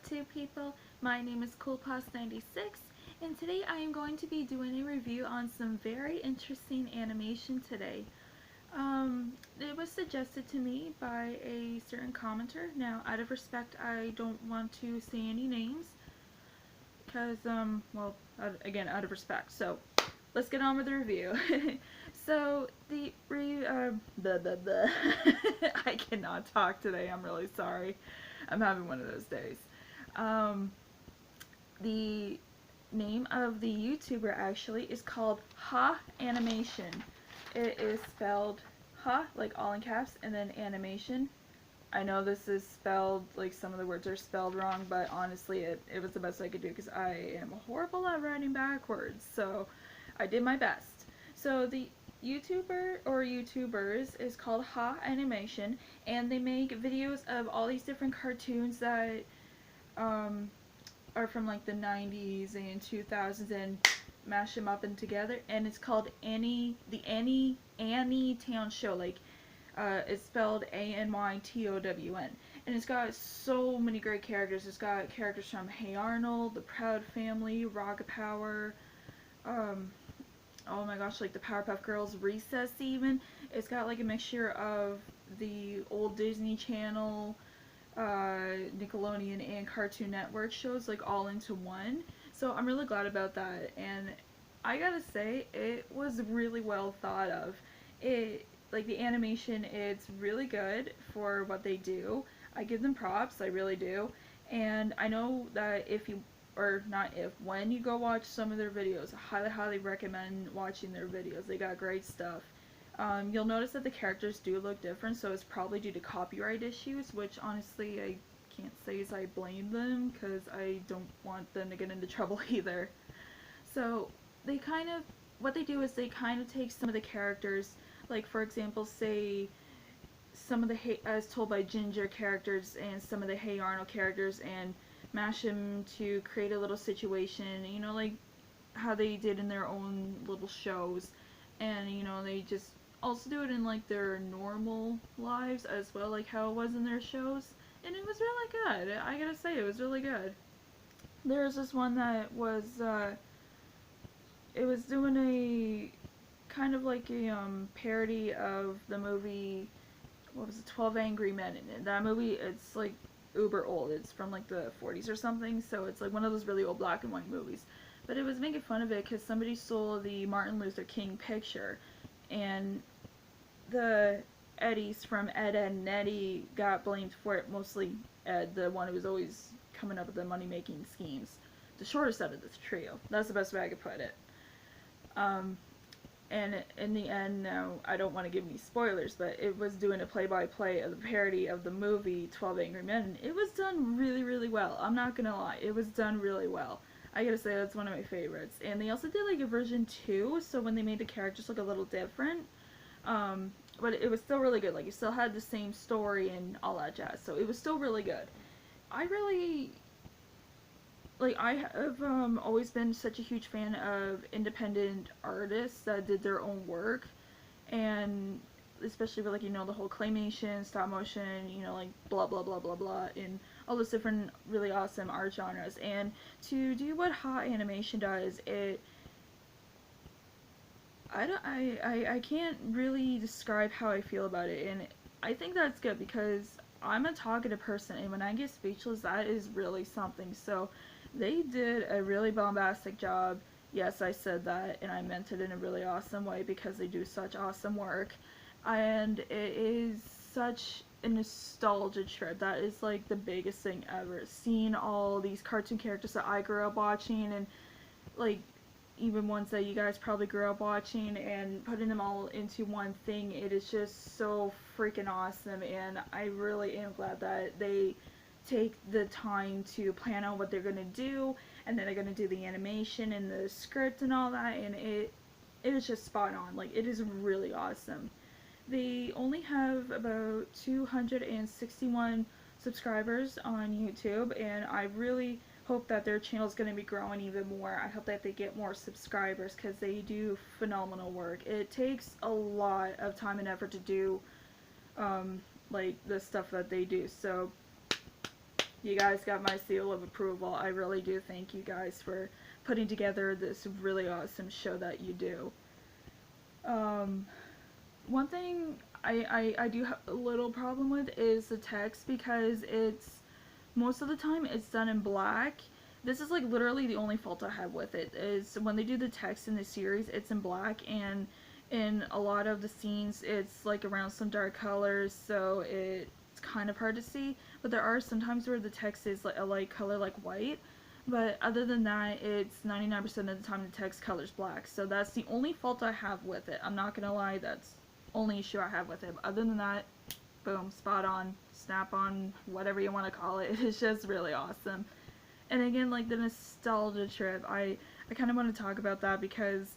YouTube people, my name is CoolPaws96 and today I am going to be doing a review on some very interesting animation today. It was suggested to me by a certain commenter. Now, out of respect, I don't want to say any names because, well, again, out of respect. So, let's get on with the review. So, I cannot talk today, I'm really sorry. I'm having one of those days. Um, the name of the YouTuber actually is called Ha Animation. It is spelled Ha, like all in caps, and then animation. I know this is spelled, like some of the words are spelled wrong, but honestly it was the best I could do because I am horrible at writing backwards, so I did my best. So the YouTuber or YouTubers is called Ha Animation, and they make videos of all these different cartoons that um, are from like the 90s and 2000s and mash them up and together, and it's called Annie Town Show. Like it's spelled Anytown, and it's got so many great characters. It's got characters from Hey Arnold, The Proud Family, Rocket Power, oh my gosh, like the Powerpuff Girls, Recess even. It's got like a mixture of the old Disney Channel, Nickelodeon and Cartoon Network shows like all into one. So I'm really glad about that, and I gotta say it was really well thought of. It like the animation, it's really good for what they do. I give them props, I really do. And I know that if you or not if when you go watch some of their videos, I highly recommend watching their videos. They got great stuff. You'll notice that the characters do look different, so it's probably due to copyright issues, which honestly I can't say as I blame them because I don't want them to get into trouble either. So they kind of, what they do is they kind of take some of the characters, like for example, say some of the as told by Ginger characters and some of the Hey Arnold characters, and mash them to create a little situation, you know, like how they did in their own little shows. And you know, they just also do it in like their normal lives as well, like how it was in their shows, and it was really good. I gotta say, it was really good. There was this one that was it was doing a kind of like a parody of the movie, what was it, 12 Angry Men. In that movie, it's like uber old. It's from like the 40s or something, so it's like one of those really old black and white movies. But it was making fun of it because somebody stole the Martin Luther King picture, and the Eddies from Ed, Edd n Eddy got blamed for it, mostly Ed, the one who was always coming up with the money-making schemes. The shortest out of this trio. That's the best way I could put it. Um, and in the end, now I don't want to give any spoilers, but it was doing a play-by-play of the parody of the movie 12 Angry Men. It was done really, really well. I'm not gonna lie, it was done really well. I gotta say, that's one of my favorites. And they also did like a version 2, so when they made the characters look a little different, but it was still really good. Like, it still had the same story and all that jazz, so it was still really good. I really, like, I have always been such a huge fan of independent artists that did their own work, and especially with, like, you know, the whole claymation, stop motion, you know, like blah blah blah blah blah, and all those different really awesome art genres. And to do what Ha Animation does, it I can't really describe how I feel about it, and I think that's good because I'm a talkative person, and when I get speechless, that is really something. So they did a really bombastic job. Yes, I said that, and I meant it in a really awesome way because they do such awesome work, and it is such a nostalgia trip. That is like the biggest thing ever. Seeing all these cartoon characters that I grew up watching, and like even ones that you guys probably grew up watching, and putting them all into one thing, it is just so freaking awesome. And I really am glad that they take the time to plan out what they're gonna do, and then they're gonna do the animation and the script and all that, and it is just spot on. Like, it is really awesome. They only have about 261 subscribers on YouTube, and I really hope that their channel is going to be growing even more. I hope that they get more subscribers because they do phenomenal work. It takes a lot of time and effort to do like the stuff that they do. So You guys got my seal of approval. I really do thank you guys for putting together this really awesome show that you do. Um, One thing I do have a little problem with is the text, because it's most of the time it's done in black. This is like literally the only fault I have with it, is when they do the text in the series, it's in black, and in a lot of the scenes it's like around some dark colors, so it's kind of hard to see. But there are some times where the text is like a light color, like white. But other than that, it's 99% of the time the text color's black. So that's the only fault I have with it. I'm not gonna lie, that's only issue I have with it. But other than that, boom, spot on, snap on, whatever you want to call it. It's just really awesome. And again, like the nostalgia trip, I kind of want to talk about that because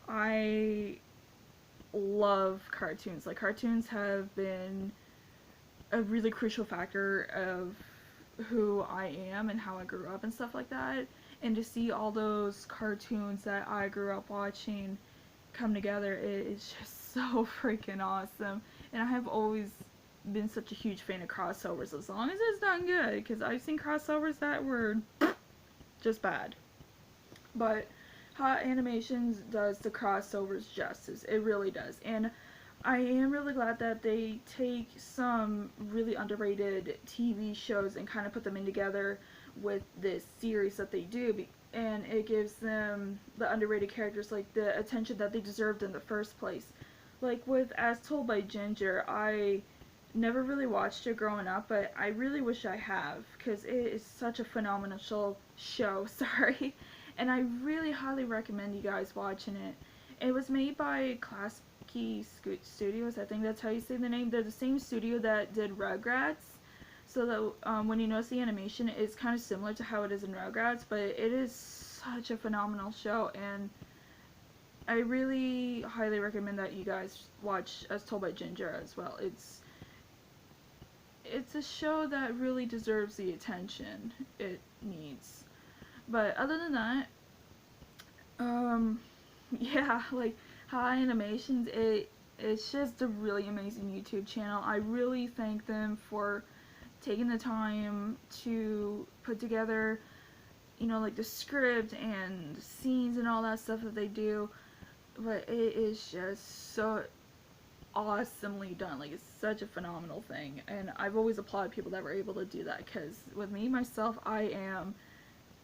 I love cartoons. Like, cartoons have been a really crucial factor of who I am and how I grew up and stuff like that. And to see all those cartoons that I grew up watching come together, it is just so freaking awesome. And I have always been such a huge fan of crossovers, as long as it's done good, because I've seen crossovers that were just bad. But Hot Animations does the crossovers justice. It really does. And I am really glad that they take some really underrated TV shows and kind of put them in together with this series that they do, and it gives them, the underrated characters, like the attention that they deserved in the first place. Like with As Told by Ginger, I never really watched it growing up, but I really wish I have, because it is such a phenomenal show, sorry. And I really highly recommend you guys watching it. It was made by Klasky Studios, I think that's how you say the name. They're the same studio that did Rugrats. So that when you notice the animation, it's kind of similar to how it is in Rugrats, but it is such a phenomenal show, and I really highly recommend that you guys watch As Told by Ginger as well. It's a show that really deserves the attention it needs. But other than that, yeah, like High Animations, it's just a really amazing YouTube channel. I really thank them for taking the time to put together, you know, like the script and scenes and all that stuff that they do. But it is just so awesomely done. Like, it's such a phenomenal thing, and I've always applauded people that were able to do that, because with me myself, I am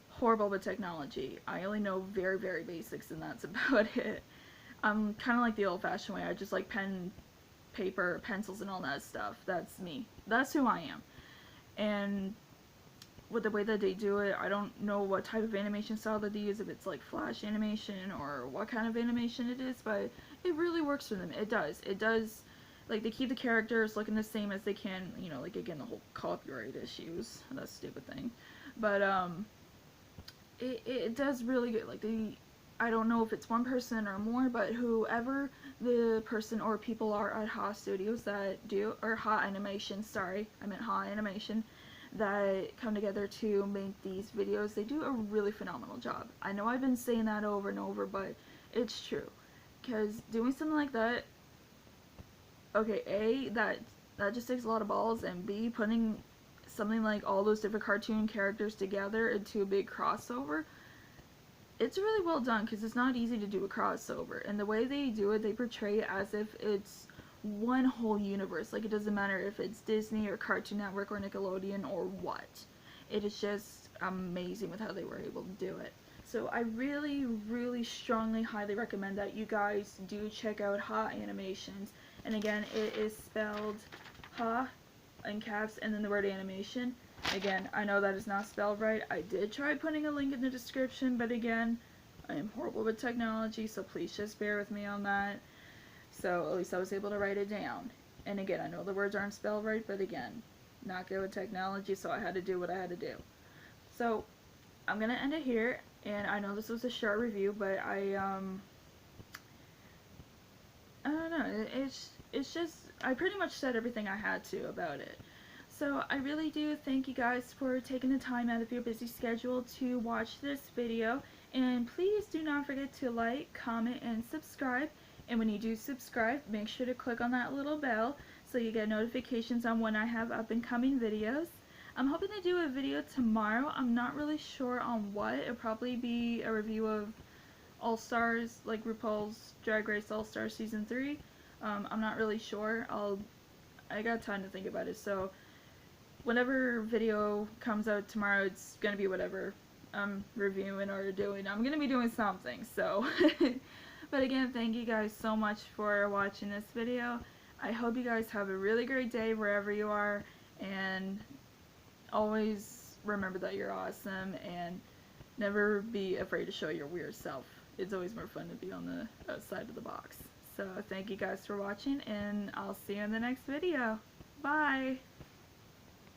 horrible with technology. I only know very, very basics, and that's about it. I'm kind of like the old-fashioned way. I just like pen, paper, pencils, and all that stuff. That's me. That's who I am. And with the way that they do it, I don't know what type of animation style that they use, if it's like flash animation or what kind of animation it is, but it really works for them. It does, like, they keep the characters looking the same as they can, you know, like, again, the whole copyright issues, that stupid thing, but it does really good. Like, I don't know if it's one person or more, but whoever the person or people are at Ha Studios that do, or Ha Animation, sorry, I meant Ha Animation, that come together to make these videos, they do a really phenomenal job. I know I've been saying that over and over, but it's true. Because doing something like that, okay, A, that just takes a lot of balls, and B, putting something like all those different cartoon characters together into a big crossover, it's really well done, because it's not easy to do a crossover. And the way they do it, they portray it as if it's one whole universe. Like, it doesn't matter if it's Disney or Cartoon Network or Nickelodeon or what. It is just amazing with how they were able to do it. So I really, really strongly, highly recommend that you guys do check out Ha Animations. And again, it is spelled Ha in caps and then the word animation. Again, I know that is not spelled right. I did try putting a link in the description, but again, I am horrible with technology, so please just bear with me on that. So at least I was able to write it down. And again, I know the words aren't spelled right, but again, not good with technology, so I had to do what I had to do. So I'm gonna end it here, and I know this was a short review, but I don't know, it's just, I pretty much said everything I had to about it. So I really do thank you guys for taking the time out of your busy schedule to watch this video, and please do not forget to like, comment, and subscribe. And when you do subscribe, make sure to click on that little bell so you get notifications on when I have up and coming videos. I'm hoping to do a video tomorrow. I'm not really sure on what. It'll probably be a review of All Stars, like RuPaul's Drag Race All Stars Season 3. I'm not really sure. I got time to think about it, so whenever video comes out tomorrow, it's gonna be whatever I'm reviewing or doing. I'm gonna be doing something, so. But again, thank you guys so much for watching this video. I hope you guys have a really great day wherever you are, and always remember that you're awesome, and never be afraid to show your weird self. It's always more fun to be on the outside of the box. So thank you guys for watching, and I'll see you in the next video. Bye!